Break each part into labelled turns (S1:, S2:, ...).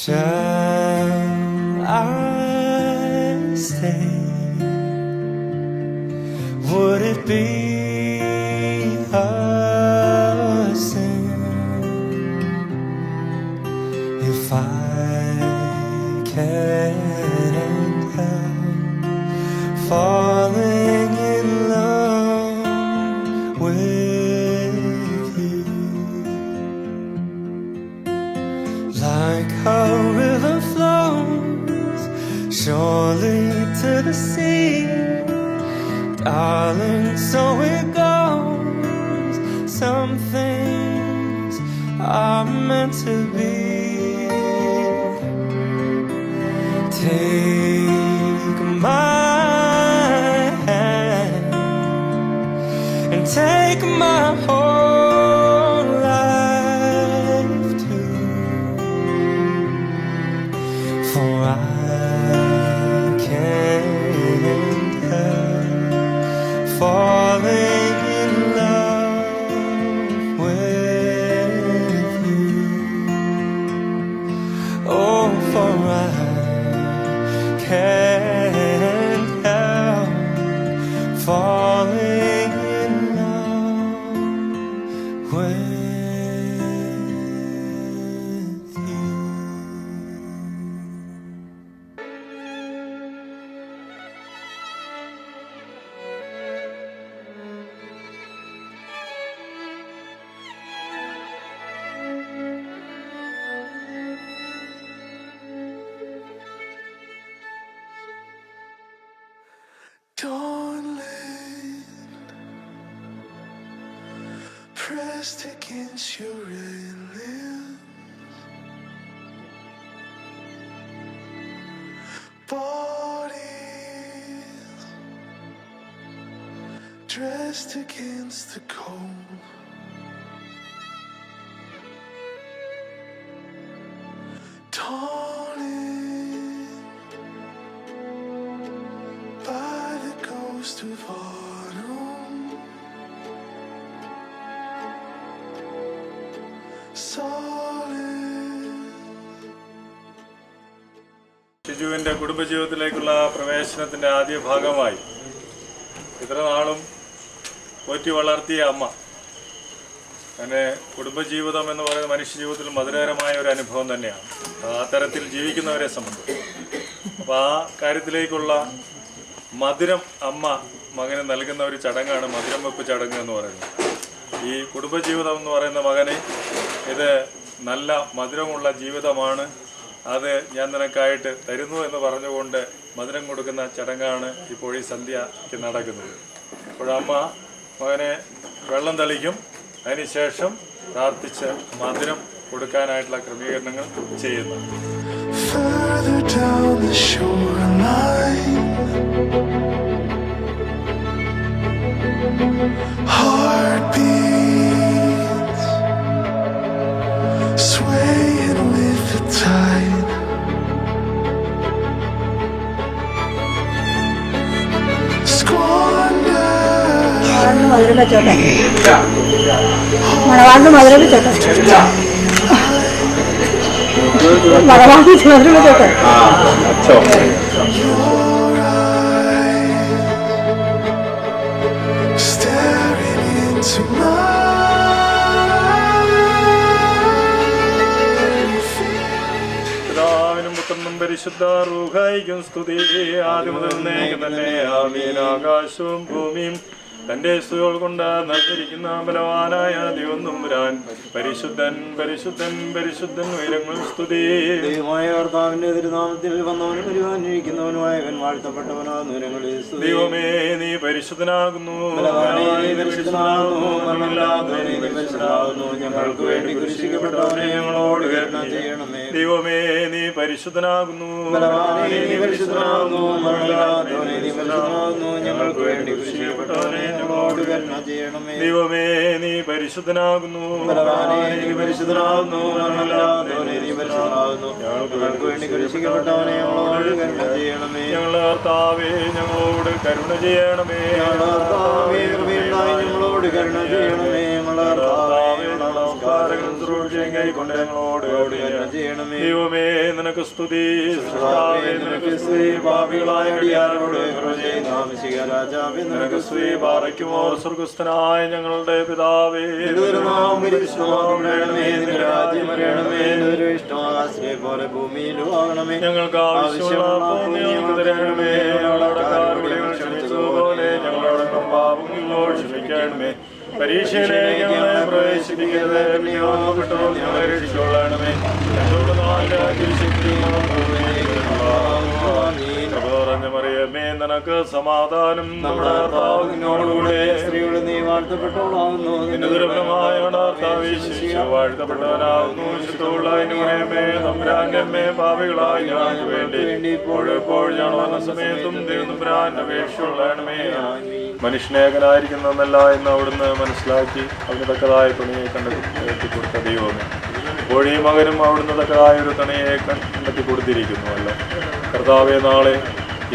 S1: Shall I stay? Would it be a sin if I can't help falling in love with you? Like a river flows surely to the sea, darling, so it goes. Some things are meant to be. Take my hand and take my whole life too, for I can't help falling in love with you. Oh, for I can't help falling in love with you. Darling, pressed against your railing, bodies dressed against the cold. Taunted by the ghost of autumn, solid.
S2: ഷിജുവിൻ്റെ കുടുംബജീവിതത്തിലേക്കുള്ള പ്രവേശനത്തിൻ്റെ ആദ്യ ഭാഗമായി ഇത്ര നാളും പോറ്റി വളർത്തിയ അമ്മ അങ്ങനെ കുടുംബജീവിതം എന്ന് പറയുന്ന മനുഷ്യജീവിതത്തിൽ മധുരകരമായ ഒരു അനുഭവം തന്നെയാണ്. ആ തരത്തിൽ ജീവിക്കുന്നവരെ സംബന്ധിച്ച് അപ്പോൾ ആ കാര്യത്തിലേക്കുള്ള മധുരം അമ്മ മകന് നൽകുന്ന ഒരു ചടങ്ങാണ് മധുരം വെപ്പ് ചടങ്ങ് എന്ന് പറയുന്നത്. ഈ കുടുംബജീവിതം എന്ന് പറയുന്ന മകന് ഇത് നല്ല മധുരമുള്ള ജീവിതമാണ്, അത് ഞാൻ നിനക്കായിട്ട് തരുന്നു എന്ന് പറഞ്ഞുകൊണ്ട് മധുരം കൊടുക്കുന്ന ചടങ്ങാണ് ഇപ്പോൾ ഈ സന്ധ്യയ്ക്ക് നടക്കുന്നത്. അപ്പോഴമ്മ മകനെ വെള്ളം തളിക്കും, അതിനുശേഷം പ്രാർത്ഥിച്ച് മധുരം കൊടുക്കാനായിട്ടുള്ള ക്രമീകരണങ്ങൾ ചെയ്യുന്നു.
S1: Further down the shoreline, heartbeats swaying with the tide. Squander
S3: മധുരം വെച്ചോട്ടെ, മണവാണ്ട് മധുരം വെച്ചോട്ടെ, മണവാണ്ട് മധുരം വെച്ചോട്ടെ.
S1: staring into my
S2: പിതാവിനും പുത്രനും പരിശുദ്ധ റൂഹായിക്കും സ്തുതി, ആദ്യം മുതൽ എന്നേക്കും തന്നെ ആമീൻ. ആകാശവും ഭൂമിയും തന്റെ സ്തുതികൾ കൊണ്ട് നട്ടിരിക്കുന്ന ബലവാനായ ദൈവം തമ്പുരാൻ പരിശുദ്ധൻ പരിശുദ്ധൻ പരിശുദ്ധൻ ഉയരങ്ങളും സ്തുതി.
S4: ദൈവമായ കർത്താവിന്റെ തിരുനാമത്തിൽ വന്നവനും വരുവാനിരിക്കുന്നവനുമായവൻ വാഴ്ത്തപ്പെട്ടവനാകുന്നു. ഉയരങ്ങളിൽ സ്തുതി.
S2: ദൈവമേ നീ പരിശുദ്ധനാകുന്നു,
S4: ഞങ്ങൾക്ക് വേണ്ടി കുരിശിക്കപ്പെട്ടവനെ ഞങ്ങളോട് കരുണ ചെയ്യണമേ.
S2: ദൈവമേ നീ പരിശുദ്ധനാകുന്നു,
S4: ഞങ്ങൾക്ക് വേണ്ടി കുരിശിക്കപ്പെട്ടവനെ ഞങ്ങളോട് കരുണ ചെയ്യണമേ.
S2: ദൈവമേ നീ പരിശുദ്ധനാകുന്നു,
S4: പരിശുദ്ധനാകുന്നു, ഞങ്ങൾക്ക് വേണ്ടി കുരിശിക്കപ്പെട്ടവനെ ഞങ്ങളോട് കരുണ ചെയ്യണമേ.
S2: ഞങ്ങളുടെ കർത്താവേ ഞങ്ങളോട് കരുണ ചെയ്യണമേ.
S4: ഞങ്ങളോട് കരുണ ചെയ്യണമേ.
S2: ഞങ്ങളുടെ കർത്താവേ നമസ്കാരങ്ങളും കൈക്കൊണ്ട് ഞങ്ങളോട്
S4: കരുണ ചെയ്യണമേ.
S2: ദൈവമേ നിനക്ക് സ്തുതി.
S4: സൃഷ്ടാവേ, നിനക്ക് സ്തുതി. പാപികളായ അടിയാരോട് കൃപ ചെയ്യുന്ന മിശിഹ രാജാവേ, നിനക്ക് സ്തുതി.
S2: പാറയ്ക്കുമോ സ്വർഗസ്ഥനായ ഞങ്ങളുടെ പിതാവേ,
S4: തിരുനാമം പരിശുദ്ധമാകണമേ. നിന്റെ രാജ്യം വരണമേ. നിന്റെ ഇഷ്ടം ആകാശത്തിലെ പോലെ ഭൂമിയിലും ആകണമേ.
S2: ഞങ്ങൾക്ക് ആവശ്യമുള്ള അപ്പം ഞങ്ങൾക്ക് തരണമേ. ഞങ്ങളുടെ കടക്കാരോട് ഞങ്ങൾ ക്ഷമിച്ചതുപോലെ ഞങ്ങളുടെ പാപങ്ങളോട് ക്ഷമിക്കണമേ. പരീക്ഷയിലേക്ക് ഞങ്ങളെ പ്രവേശിപ്പിക്കരുത്, ഞങ്ങളെ രക്ഷിച്ചുകൊള്ളണമേ. മറിയമേ നിനക്ക് സമാധാനം, നമ്മുടെ കർത്താവ് നിന്നോടുകൂടെ.
S4: സ്ത്രീയോട് നീ വാഴ്ത്തപ്പെട്ടവളാകുന്നു.
S2: നിന്റെ ദുർബലമായ വാഴ്ത്തപ്പെട്ടവനാകുന്നു. ശുദ്ധമുള്ളതിനുമേ തമ്പുരാന്റെ അമ്മേ, പാപികളായ ഞങ്ങൾക്ക് വേണ്ടി ഇപ്പോഴെപ്പോഴും ഞങ്ങൾ വന്ന സമയത്തും ദൈവതമ്പുരാന്റെ അപേക്ഷയുള്ളണമേ. മനുഷ്യനേകനായിരിക്കുന്നതല്ല എന്ന് അവിടുന്ന് മനസ്സിലാക്കി അവന് തക്കതായ തുണിയെ കണ്ടെത്തിക്കൊടുത്ത ദൈവമേ, ഇപ്പോഴീ മകനും അവിടുന്ന് തക്കതായ ഒരു തുണിയെ കണ്ടെത്തി കൊടുത്തിരിക്കുന്നുവല്ലോ. കർത്താവെ, നാളെ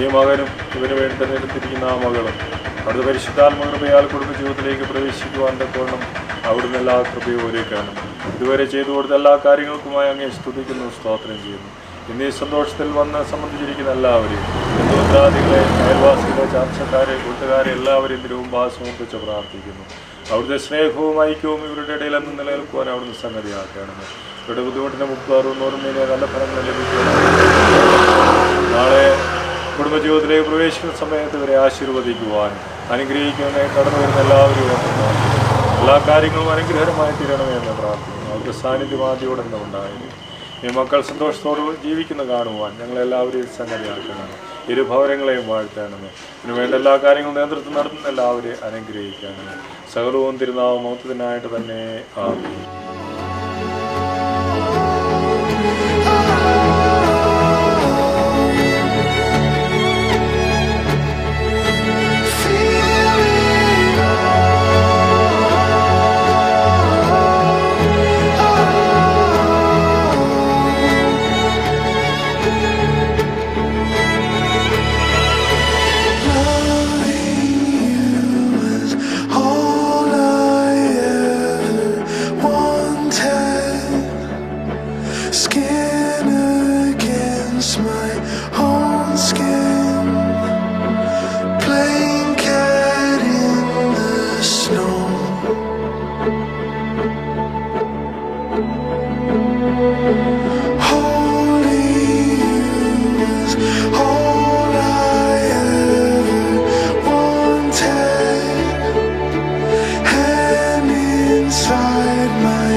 S2: ഈ മകനും ഇവന് വേണ്ടി തിരഞ്ഞെടുത്തിരിക്കുന്ന ആ മകളും അവിടുത്തെ പരിശുദ്ധാത്മകൃപയാൽ കുടുംബജീവിതത്തിലേക്ക് പ്രവേശിക്കുവാൻ തക്കവണ്ണം അവിടുന്ന് എല്ലാ കൃപയും ഒരുക്കാനും ഇതുവരെ ചെയ്തു കൊടുത്ത എല്ലാ കാര്യങ്ങൾക്കുമായി അങ്ങേ സ്തുതിക്കുന്നു, സ്തോത്രം ചെയ്യുന്നു. ഇന്നീ സന്തോഷത്തിൽ വന്ന് സംബന്ധിച്ചിരിക്കുന്ന എല്ലാവരെയും, ബന്ധുമിത്രാദികളെ, അയൽവാസികളെ, ചാർച്ചക്കാരെ, കൂട്ടുകാരെ എല്ലാവരെയും തിരുമുമ്പാസമർപ്പിച്ച് പ്രാർത്ഥിക്കുന്നു. അവിടുത്തെ സ്നേഹവും ഐക്യവും ഇവരുടെ ഇടയിൽ എന്ന് നിലനിൽക്കുവാൻ അവിടുന്ന് സംഗതിയാക്കണമേ. ഇവരുടെ ബുദ്ധിമുട്ടിന് 60-100 നല്ല ഫലങ്ങൾ ലഭിക്കണം. നാളെ കുടുംബജീവിതത്തിലേക്ക് പ്രവേശിക്കുന്ന സമയത്ത് ഇവരെ ആശീർവദിക്കുവാനും അനുഗ്രഹിക്കുവാനായി കടന്നു വരുന്ന എല്ലാവരും എല്ലാ കാര്യങ്ങളും അനുഗ്രഹമായി തീരണമേ എന്ന് പ്രാർത്ഥിക്കുന്നു. അവരുടെ സാന്നിധ്യം ആദ്യോടെ ഉണ്ടായിരുന്നു. ഈ മക്കൾ സന്തോഷത്തോട് ജീവിക്കുന്ന കാണുവാൻ ഞങ്ങളെല്ലാവരെയും സംഗതിയാക്കണമേ. ഇരുഭവനങ്ങളെയും വാഴ്ത്തണമേ. ഇതിനു വേണ്ട എല്ലാ കാര്യങ്ങളും നേതൃത്വം നടത്തുന്ന എല്ലാവരെയും അനുഗ്രഹിക്കണമേ. സകലവും തിരുനാമം മഹത്വത്തിനായിട്ട് തന്നെ ആമേൻ.
S1: Skin against my own skin, playing cat in the snow. Holding you is all I ever wanted, hand inside my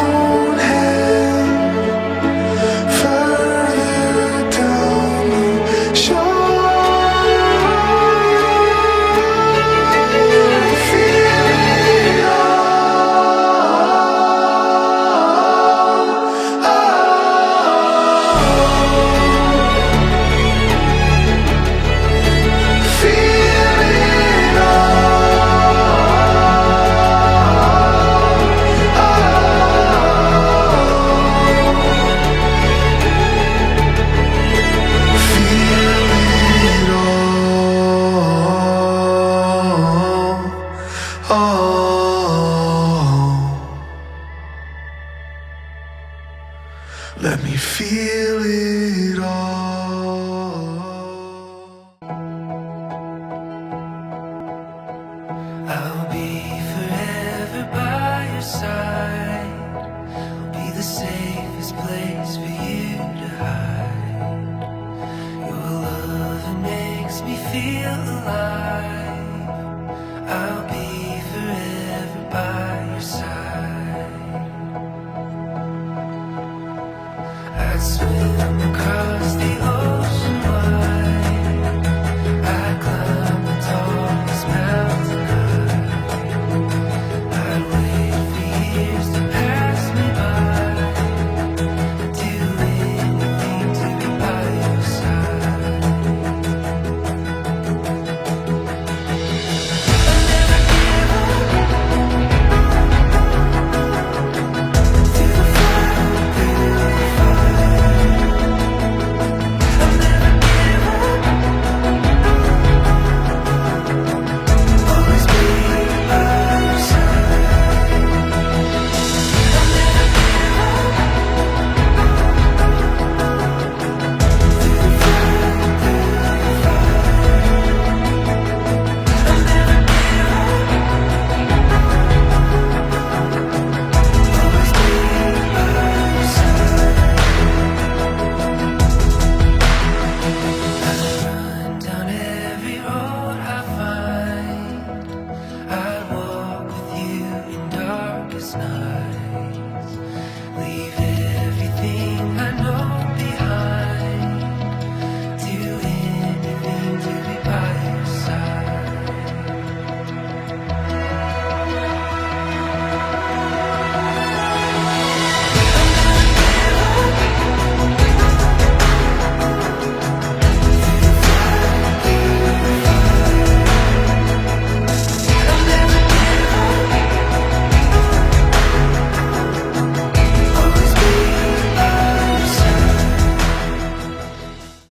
S1: own hand. Let me feel it all.
S5: I'll be forever by your side. I'll be the safest place for you to hide. Your love makes me feel alive. I'll be forever by your side. I'd swim across the darkest nights. Lead